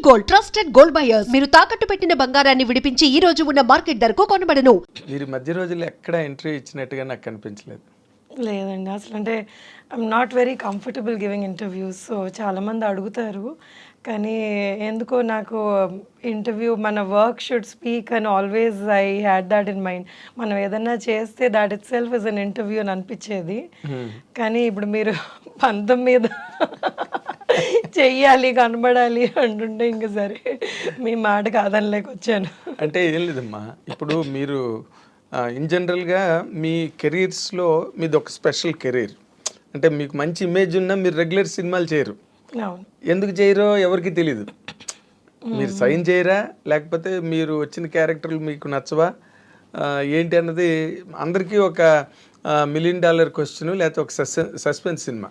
Gold trusted gold buyers మీరు తాకట్టు పెట్టిన బంగారాన్ని విడిపించి ఈ రోజు ఉన్న మార్కెట్ ధరకు కొనబడను. మీరు మధ్య రోజుల్లో ఎక్కడ ఇంటర్వ్యూ ఇచ్చినట్టుగా నాకు కనిపించలేదు. లేదండి, అసలు అంటే I'm not very comfortable giving interviews. So చాలామంది అడుగుతారు, కానీ ఎందుకో నాకు ఇంటర్వ్యూ మన వర్క్ షుడ్ స్పీక్ అని always I had that in mind. మనం ఏదన్నా చేస్తే that it self is an interview అని అనిపించేది. కానీ ఇప్పుడు మీరు పంతం మీద చెయ్యాలి, కనబడాలి అంటుంటే ఇంక సరే మీ మాట కాదనలేక వచ్చాను. అంటే ఏం లేదమ్మా, ఇప్పుడు మీరు ఇన్ జనరల్గా మీ కెరీర్స్లో మీది ఒక స్పెషల్ కెరీర్. అంటే మీకు మంచి ఇమేజ్ ఉన్నా మీరు రెగ్యులర్ సినిమాలు చేయరు. అవును, ఎందుకు చేయరో ఎవరికి తెలీదు. మీరు సైన్ చేయరా, లేకపోతే మీరు వచ్చిన క్యారెక్టర్లు మీకు నచ్చవా ఏంటి అన్నది అందరికీ ఒక $1 మిలియన్ క్వశ్చన్, లేకపోతే ఒక సస్పెన్స్ సినిమా.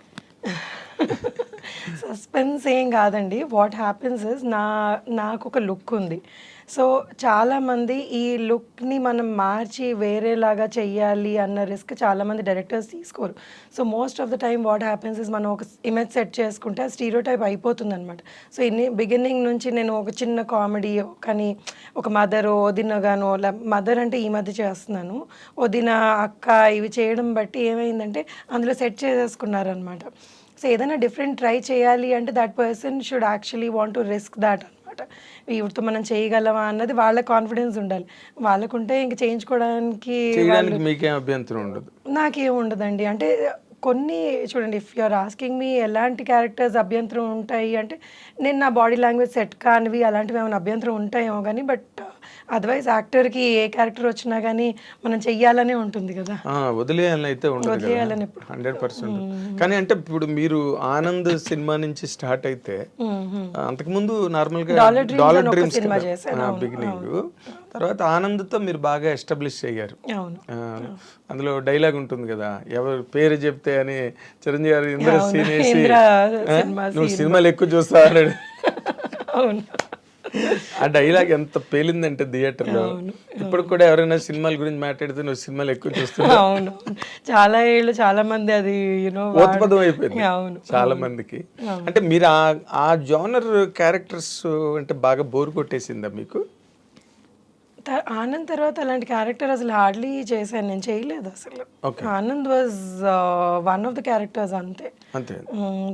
సస్పెన్స్ ఏం కాదండి. వాట్ హ్యాపెన్స్ ఇస్ నాకు ఒక లుక్ ఉంది. సో చాలామంది ఈ లుక్ని మనం మార్చి వేరేలాగా చెయ్యాలి అన్న రిస్క్ చాలామంది డైరెక్టర్స్ తీసుకోరు. So most of the time what happens is మనం ఒక ఇమేజ్ సెట్ చేసుకుంటే ఆ స్టీరియోటైప్ అయిపోతుంది అనమాట. సో బిగినింగ్ నుంచి నేను ఒక చిన్న కామెడీ, కానీ ఒక మదర్ వదినగాను, మదర్ అంటే ఈ మధ్య చేస్తున్నాను, వదిన అక్క ఇవి చేయడం బట్టి ఏమైందంటే అందులో సెట్ చేసేసుకున్నారనమాట. సో ఏదైనా డిఫరెంట్ ట్రై చేయాలి అంటే that person should actually want to risk that అనమాట. వీటితో మనం చేయగలమా అన్నది వాళ్ళ కాన్ఫిడెన్స్ ఉండాలి. వాళ్ళకుంటే ఇంక చేయించుకోవడానికి మీకేం అభ్యంతరం ఉండదు. నాకేం ఉండదండి. అంటే కొన్ని చూడండి, ఇఫ్ యూఆర్ ఆస్కింగ్ మీ ఎలాంటి క్యారెక్టర్స్ అభ్యంతరం ఉంటాయి అంటే, నేను నా బాడీ లాంగ్వేజ్ సెట్ కానివి అలాంటివి ఏమైనా అభ్యంతరం ఉంటాయేమో కానీ, బట్ అదర్వైజ్ యాక్టర్కి ఏ క్యారెక్టర్ వచ్చినా కానీ మనం చెయ్యాలనే ఉంటుంది కదా, వదిలేయాలని అయితే ఉండదు 100%. కానీ అంటే ఇప్పుడు మీరు ఆనంద్ సినిమా నుంచి స్టార్ట్ అయితే అంతకుముందు నార్మల్గా డాలర్ డ్రీమ్స్ బిగినింగ్, తర్వాత ఆనంద్తో మీరు బాగా ఎస్టాబ్లిష్ అయ్యారు. అందులో డైలాగ్ ఉంటుంది కదా, ఎవరు పేరు చెప్తే అని చిరంజీవి గారు ఇంద్ర సీన్ వేసి నువ్వు సినిమాలు ఎక్కువ చూస్తా అన్నాడు. ఆ డైలాగ్ ఎంత పేలిందంటే థియేటర్లో. ఇప్పుడు కూడా ఎవరైనా సినిమాల గురించి మాట్లాడితే నువ్వు సినిమాలు ఎక్కువ చూస్తున్నావు. అవును, చాలా ఏళ్ళు చాలా మంది అది ఓత్పదం అయిపోయింది చాలా మందికి. అంటే మీరు ఆ జోనర్ క్యారెక్టర్స్ అంటే బాగా బోర్ కొట్టేసిందా మీకు? ఆనంద్ తర్వాత అలాంటి క్యారెక్టర్ అసలు హార్డ్లీ చేశాను, నేను చేయలేదు అసలు. Anand was one of the characters అంతే.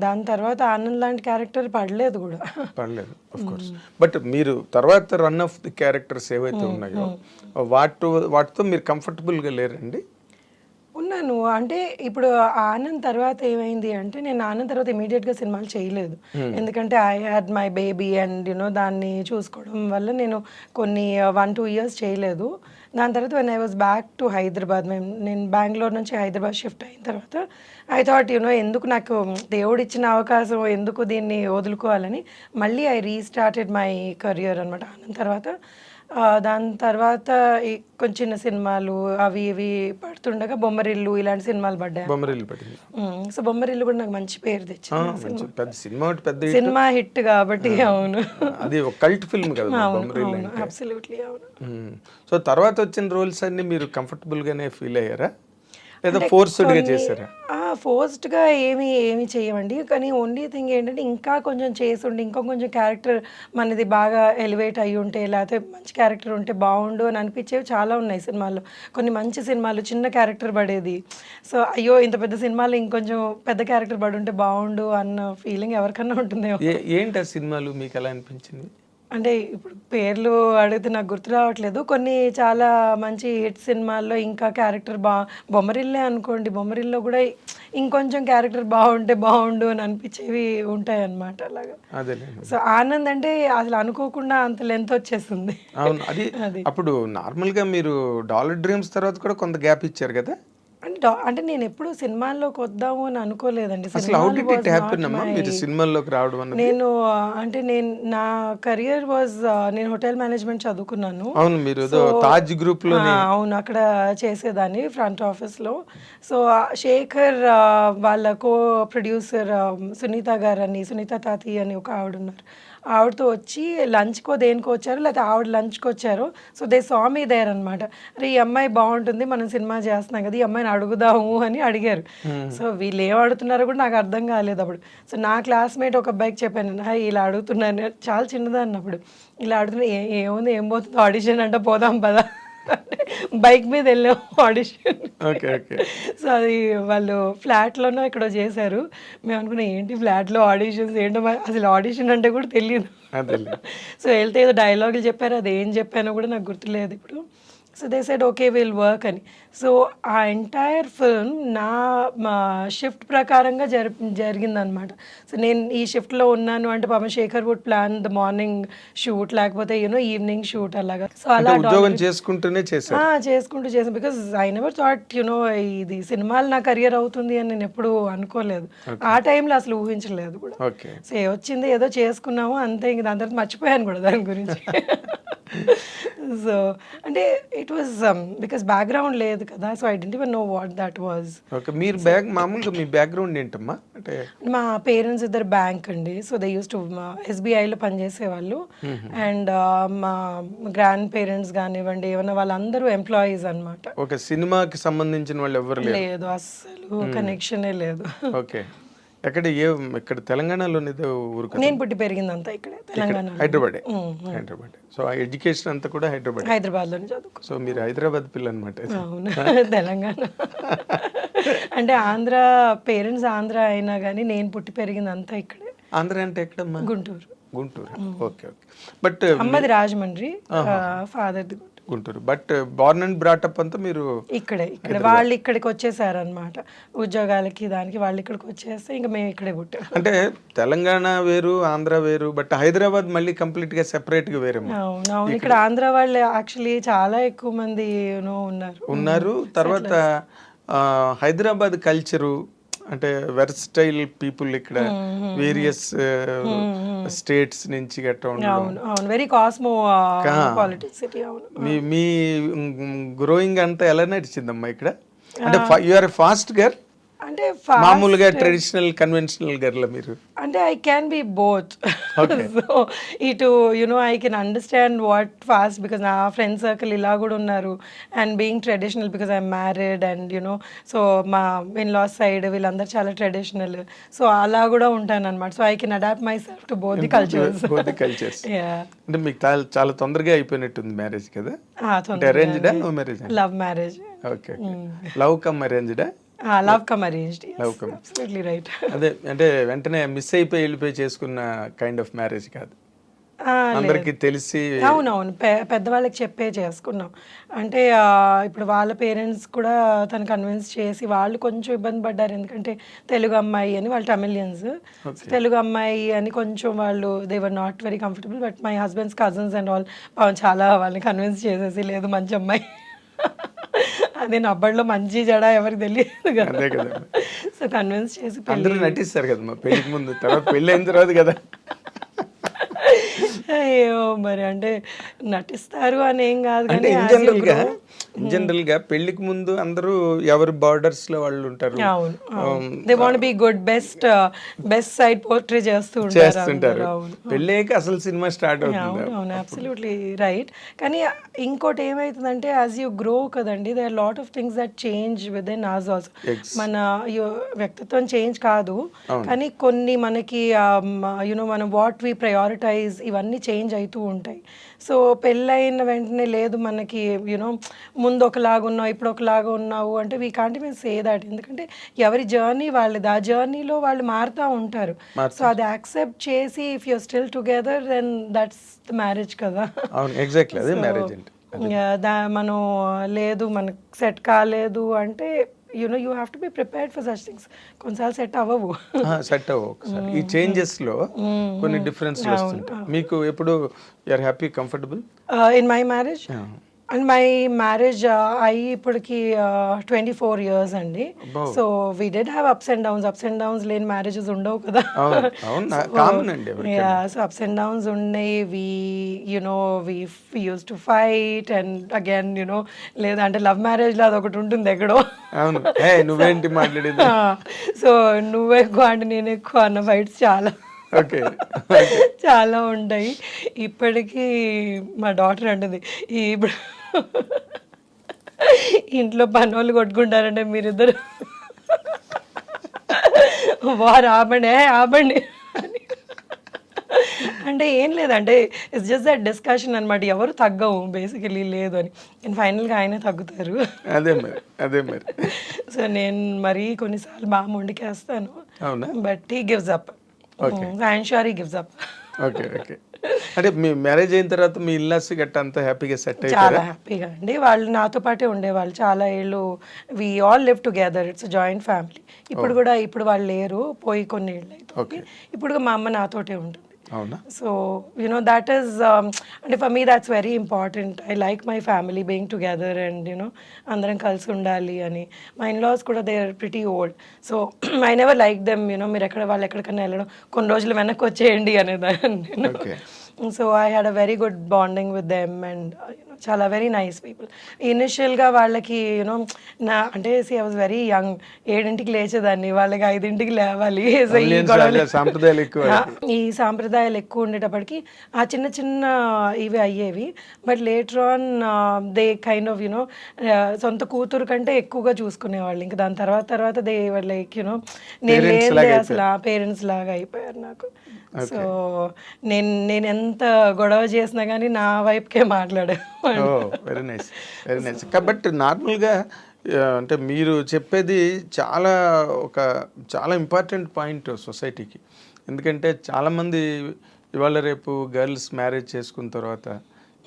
దాని తర్వాత ఆనంద్ లాంటి క్యారెక్టర్ పడలేదు కూడా. పడలేదు ఆఫ్ కోర్స్. బట్ మీరు తర్వాత రన్ ఆఫ్ ది క్యారెక్టర్స్ ఏవైతే ఉన్నాయో వాటితో మీరు కంఫర్టబుల్గా లేరండి? ఉన్నాను. అంటే ఇప్పుడు ఆనంద్ తర్వాత ఏమైంది అంటే, నేను ఆనంద్ తర్వాత ఇమీడియట్గా సినిమాలు చేయలేదు. ఎందుకంటే I had my baby and దాన్ని చూసుకోవడం వల్ల నేను కొన్ని 1-2 ఇయర్స్ చేయలేదు. దాని తర్వాత when I was back to Hyderabad, నేను బెంగళూరు నుంచి హైదరాబాద్ షిఫ్ట్ అయిన తర్వాత ఐ థాట్ ఎందుకు నాకు దేవుడు ఇచ్చిన అవకాశం ఎందుకు దీన్ని వదులుకోవాలని మళ్ళీ ఐ రీస్టార్టెడ్ మై కెరియర్ అనమాట ఆనంద్ తర్వాత. దాని తర్వాత కొంచెం చిన్న సినిమాలు అవి ఇవి పడుతుండగా బొమ్మరిల్లు ఇలాంటి సినిమాలు పడ్డాయి. సో బొమ్మరిల్లు కూడా నాకు మంచి పేరు తెచ్చింది, సినిమా హిట్ కాబట్టి. అవును, అది ఒక కల్ట్ ఫిల్మ్ కదా బొమ్మరిల్లు. అబ్సల్యూట్లీ అవును. సో తర్వాత వచ్చిన రోల్స్ అన్ని మీరు కంఫర్టబుల్ గానే ఫీల్ అయ్యారా, లేదా ఫోర్స్డ్గా చేశారా? ఫోర్స్డ్గా ఏమి చేయమండి. కానీ ఓన్లీ థింగ్ ఏంటంటే, ఇంకా కొంచెం చేసి ఉండి ఇంకా కొంచెం క్యారెక్టర్ మనది బాగా ఎలివేట్ అయ్యి ఉంటే, లేకపోతే మంచి క్యారెక్టర్ ఉంటే బాగుండు అని అనిపించేవి చాలా ఉన్నాయి సినిమాల్లో. కొన్ని మంచి సినిమాలు చిన్న క్యారెక్టర్ పడేది. సో అయ్యో ఇంత పెద్ద సినిమాలో ఇంకొంచెం పెద్ద క్యారెక్టర్ పడి ఉంటే బాగుండు అన్న ఫీలింగ్ ఎవరికన్నా ఉంటుందేమో. ఏంటి ఆ సినిమాలు మీకు ఎలా అనిపించింది? అంటే ఇప్పుడు పేర్లు అడిగితే నాకు గుర్తు రావట్లేదు. కొన్ని చాలా మంచి హిట్ సినిమాల్లో ఇంకా క్యారెక్టర్ బొమ్మరిల్లే అనుకోండి, బొమ్మరిల్లో కూడా ఇంకొంచెం క్యారెక్టర్ బాగుంటే బాగుండు అని అనిపించేవి ఉంటాయి అన్నమాట. అలాగా. సో ఆనంద్ అంటే అసలు అనుకోకుండా అంత లెంత్ వచ్చేస్తుంది. అవును, అది అప్పుడు నార్మల్గా మీరు డాలర్ డ్రీమ్స్ తర్వాత కూడా కొంత గ్యాప్ ఇచ్చారు కదా. అంటే నేను ఎప్పుడు సినిమాల్లోకి వద్దాము అని అనుకోలేదండి. నేను నా కెరియర్ వాజ్, నేను హోటల్ మేనేజ్మెంట్ చదువుకున్నాను. అవును, అక్కడ చేసేదాన్ని ఫ్రంట్ ఆఫీస్లో. సో శేఖర్ వాళ్ళ కో ప్రొడ్యూసర్ సునీత గారు అని, సునీత తాతి అని ఒక ఆవిడ ఉన్నారు. ఆవిడతో వచ్చి లంచ్కో దేనికో వచ్చారు, లేకపోతే ఆవిడ లంచ్కి వచ్చారు. So they saw me there అనమాట. అరే ఈ అమ్మాయి బాగుంటుంది, మనం సినిమా చేస్తున్నాం కదా, ఈ అమ్మాయిని అడుగుదాము అని అడిగారు. సో వీళ్ళు ఏం అడుగుతున్నారో కూడా నాకు అర్థం కాలేదు అప్పుడు. సో నా క్లాస్మేట్ ఒక అబ్బాయికి చెప్పాను, హాయ్ ఇలా అడుగుతున్నాను, చాలా చిన్నదాన్ని అప్పుడు, ఇలా అడుగుతున్నా, ఏముంది ఏం పోతుంది ఆడిషన్ అంటే పోదాం పదా బైక్ మీద వెళ్ళాం ఆడిషన్. సో అది వాళ్ళు ఫ్లాట్లోనో ఇక్కడ చేశారు. మేము అనుకున్నాం ఏంటి ఫ్లాట్లో ఆడిషన్స్ ఏంటో, అసలు ఆడిషన్ అంటే కూడా తెలియదు. సో వెళ్తే ఏదో డైలాగులు చెప్పారు, అది ఏం చెప్పానో కూడా నాకు గుర్తులేదు ఇప్పుడు. So they said okay will work అని. సో ఆ ఎంటైర్ ఫిల్మ్ నా షిఫ్ట్ ప్రకారంగా జరిగిందనమాట. సో నేను ఈ షిఫ్ట్లో ఉన్నాను అంటే పాపం Shekhar would plan the morning shoot, లేకపోతే ఈవినింగ్ షూట్ అలాగా. సో అలా చేసుకుంటూ చేసాను. బికాస్ ఐ నెవర్ థాట్ ఇది సినిమాలు నా కెరియర్ అవుతుంది అని నేను ఎప్పుడు అనుకోలేదు. ఆ టైంలో అసలు ఊహించలేదు కూడా. సో వచ్చింది ఏదో చేసుకున్నాము అంతే, ఇంక దాని తర్వాత మర్చిపోయాను కూడా దాని గురించి. సో అంటే ఇట్ వాజ్ బికాస్ బ్యాక్గ్రౌండ్ లేదు కదా, so I didn't even know what that was. మీరు మామూలుగా మీ బ్యాక్గ్రౌండ్ ఏంటమ్మా? అంటే మా పేరెంట్స్ ఇద్దరు బ్యాంక్ అండి. సో దే యూస్ టు ఎస్బీఐలో పనిచేసేవాళ్ళు. అండ్ మా గ్రాండ్ పేరెంట్స్ కానివ్వండి ఏమన్నా వాళ్ళందరూ ఎంప్లాయీస్ అనమాట. ఒక సినిమాకి సంబంధించిన వాళ్ళు ఎవరు లేదు, అస్సలు కనెక్షనే లేదు. ఓకే. ఇక్కడ తెలంగాణలోనే ఊరు? నేను పుట్టి పెరిగిందంతా ఇక్కడే తెలంగాణ, హైదరాబాద్. సో ఆ ఎడ్యుకేషన్ అంతా కూడా హైదరాబాద్లోనే చదువుకో. సో మీరు హైదరాబాద్ పిల్ల అనమాట. అవును, తెలంగాణ అంటే ఆంధ్ర, పేరెంట్స్ ఆంధ్ర అయినా కానీ నేను పుట్టి పెరిగిందంతా ఇక్కడే. ఆంధ్ర అంటే ఎక్కడమ్మా? గుంటూరు. ఓకే. బట్ అమ్మది రాజమండ్రి, ఫాదర్ది Guntur. But born and brought up అంతా మీరు ఇక్కడ వాళ్ళు ఇక్కడికి వచ్చేసారు అనమాట ఉద్యోగాలకి, దానికి వాళ్ళు ఇక్కడికి వచ్చేస్తే ఇంకా మేము ఇక్కడే పుట్టాం. అంటే తెలంగాణ వేరు, ఆంధ్ర వేరు, బట్ హైదరాబాద్ మళ్ళీ కంప్లీట్ గా సెపరేట్ గా వేరే. అవును, ఇక్కడ ఆంధ్ర వాళ్ళు యాక్చువల్లీ చాలా ఎక్కువ మంది ఉన్నారు. తర్వాత హైదరాబాద్ కల్చరు అంటే వెర్స్టైల్ పీపుల్ ఇక్కడ వేరియస్ స్టేట్స్ నుంచి గట్రా ఉండడం, వెరీ కాస్మో పాలిటిక్స్ సిటీ. మీ గ్రోయింగ్ అంతా ఎలా నడిచిందమ్మా ఇక్కడ? అంటే యు ఆర్ ఫాస్ట్ గర్ల్ అంటే మామూలుగా ట్రెడిషనల్ కన్వెన్షనల్ గర్ల్ మీరు? అంటే I can be both. So ఇటు I can understand what fast, because నా ఫ్రెండ్ సర్కిల్ ఇలా కూడా ఉన్నారు. And being traditional because I'm married and so మా ఇన్ లాస్ సైడ్ వీళ్ళందరూ చాలా ట్రెడిషనల్. సో అలా కూడా ఉంటాను అనమాట. So I can adapt myself to both the cultures. అంటే మీకు చాలా తొందరగా అయిపోయినట్టుంది మ్యారేజ్ కదా? అరేంజ్డా marriage? Love marriage. Okay. Love come అరేంజ్డా? Love come arranged. Absolutely right. అదే అంటే వెంటనే మిస్ అయిపోయి వెళ్ళిపోయి చేసుకున్న కైండ్ ఆఫ్ మ్యారేజ్ కాదు, అందరికి తెలిసి. అవునవును, పెద్దవాళ్ళకి చెప్పే చేసుకున్నాం. అంటే ఇప్పుడు వాళ్ళ పేరెంట్స్ కూడా తను కన్విన్స్ చేసి, వాళ్ళు కొంచెం ఇబ్బంది పడ్డారు ఎందుకంటే తెలుగు అమ్మాయి అని, వాళ్ళు తమిళియన్స్. తెలుగు అమ్మాయి అని కొంచెం వాళ్ళు they were not very comfortable. But my husband's cousins and all చాలా వాళ్ళని కన్విన్స్ చేసేసి, లేదు మంచి అమ్మాయి, అదే నబ్బడిలో మంచి జడ ఎవరికి తెలియదు కదా, సో కన్విన్స్ చేసి అందరూ నటిస్తారు కదా పెళ్లికి ముందు, తర్వాత పెళ్ళి అయిన తర్వాత కదా. అయ్యో మరి అంటే నటిస్తారు అని ఏం కాదు, అంటే జనరల్ గా పెళ్లికి ముందు అందరూ ఎవరి బార్డర్స్ లో వాళ్ళు ఉంటారు. They want be good, best side portray చేస్తుంటారు. పెళ్ళేక అసలు సినిమా స్టార్ట్ అవుతుంది. అవును, అబ్సల్యూట్లీ రైట్. కానీ ఇంకోటి ఏమైతుందంటే యాజ్ యూ గ్రో కదండి, they are lot of things that change with in us also. మన వ్యక్తిత్వం చేంజ్ కాదు కానీ కొన్ని మనకి మనం వాట్ వి ప్రయారిటైజ్ ఇవన్నీ చేంజ్ అవుతూ ఉంటాయి. సో పెళ్ళైన వెంటనే లేదు మనకి ముందు ఒకలాగా ఉన్నావు ఇప్పుడు ఒకలాగా ఉన్నావు అంటే we can't even say that. ఎందుకంటే ఎవరి జర్నీ వాళ్ళది, ఆ జర్నీలో వాళ్ళు మారుతూ ఉంటారు. సో అది యాక్సెప్ట్ చేసి if you're still together then that's the marriage కదా. మనం లేదు మనకు సెట్ కాలేదు అంటే you have to be prepared for such things. కొన్నిసార్లు సెట్ అవ్వవు. ఈ చేంజెస్ లో కొన్ని డిఫరెన్స్ వస్తుంటాయి. మీకు ఎప్పుడు you are happy, comfortable in my marriage? And my marriage అయ్యి ఇప్పటికి 24 years అండి. So we did have ups and downs లేని మ్యారేజెస్ ఉండవు కదా. సో అప్స్ అండ్ డౌన్స్ ఉన్నాయి. We use to fight and again లేదంటే లవ్ మ్యారేజ్ లో అదొకటి ఉంటుంది ఎక్కడో. నువ్వేంటి మాట్లాడేది, సో నువ్వు ఎక్కువ అంటే నేను ఎక్కువ అన్న ఫైట్స్ చాలా. ఓకే. చాలా ఉంటాయి. ఇప్పటికీ మా డాటర్ అంటుంది, ఇప్పుడు ఇంట్లో పనోళ్ళు కొట్టుకుంటారంటే మీరిద్దరు వారు ఆపండి ఆపండి అని. అంటే ఏం లేదంటే ఇట్స్ జస్ట్ దట్ డిస్కషన్ అనమాట. ఎవరు తగ్గవు బేసికలీ లేదు అని. అండ్ ఫైనల్గా ఆయనే తగ్గుతారు. అదే మరి. సో నేను మరీ కొన్నిసార్లు బాగా మొండికేస్తాను. అవునా? But he gives up. I'm sure he gives up. Okay. అంటే మీ మ్యారేజ్ అయిన తర్వాత మీ ఇల్లాస్ గట్ట అంతా హ్యాపీగా సెట్ చాలా అయిపోయారా? హ్యాపీగా అండి. వాళ్ళు నాతో పాటే ఉండేవాళ్ళు చాలా ఏళ్ళు. We all live together. It's joint family. ఇప్పుడు వాళ్ళు లేరు, పోయి కొన్ని ఏళ్ళు అవుతుంది. ఇప్పుడు మా అమ్మ నాతోటే ఉంటుంది. అవునా? సో that is అంటే for me that's very important. I like my family being together and అందరం కలిసి ఉండాలి అని. మా ఇన్లాస్ కూడా they are pretty old. So I never like them మీరు వాళ్ళు ఎక్కడికన్నా వెళ్ళడం కొన్ని రోజులు వెనక్కి వచ్చేయండి అనేదాన్ని నేను. So I had a very good bonding with them and చాలా వెరీ నైస్ పీపుల్. ఇనిషియల్గా వాళ్ళకి అంటే ఐ వాజ్ వెరీ యంగ్. 7ంటికి లేచేదాన్ని, వాళ్ళకి 5ంటికి లేవాలి. ఈ సాంప్రదాయాలు ఎక్కువ ఉండేటప్పటికి ఆ చిన్న చిన్న ఇవి అయ్యేవి. But later on they kind of సొంత కూతురు కంటే ఎక్కువగా చూసుకునేవాళ్ళు. ఇంకా దాని తర్వాత దే లైక్ నేను లేదు అసలు ఆ పేరెంట్స్ లాగా అయిపోయారు నాకు. సో నేను ఎంత గొడవ చేసినా కానీ నా వైపుకే మాట్లాడేవాడు. Very nice. కాబట్టి నార్మల్గా అంటే మీరు చెప్పేది చాలా ఇంపార్టెంట్ పాయింట్ సొసైటీకి. ఎందుకంటే చాలామంది ఇవాళ రేపు గర్ల్స్ మ్యారేజ్ చేసుకున్న తర్వాత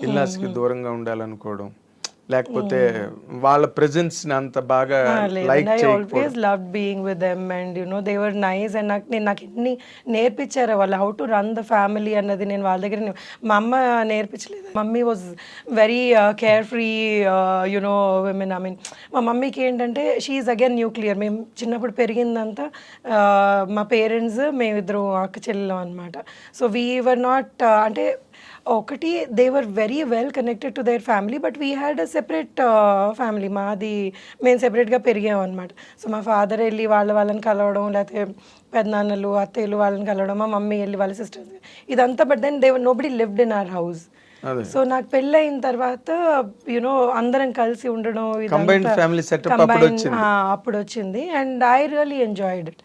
ఇల్లాస్కి దూరంగా ఉండాలనుకోవడం, లేకపోతే వాళ్ళ ప్రెజెన్స్ అంత బాగా like I always loved being with them and they were nice and నాకు ఎన్ని నేర్పించారు వాళ్ళు how to run the family అన్నది. నేను వాళ్ళ దగ్గర మా అమ్మ నేర్పించలేదు. Mummy was very carefree women. మా మమ్మీకి ఏంటంటే షీఈ్ అగైన్ న్యూక్లియర్. మేము చిన్నప్పుడు పెరిగిందంతా మా పేరెంట్స్ మేమిద్దరు అక్క చెల్లెలం అనమాట. సో వీ వర్ నాట్ అంటే ఒకటి they were very well connected to their family but we had a separate family. మేము సెపరేట్గా పెరిగాం అనమాట. సో మా ఫాదర్ వెళ్ళి వాళ్ళని కలవడం, లేకపోతే పెద్దనాన్నలు అత్తయ్యలు వాళ్ళని కలవడం, మా మమ్మీ వెళ్ళి వాళ్ళ సిస్టర్స్ ఇదంతా. But then nobody lived in our house. So నాకు పెళ్ళి అయిన తర్వాత అందరం కలిసి ఉండడం అప్పుడు వచ్చింది. And I really enjoyed it.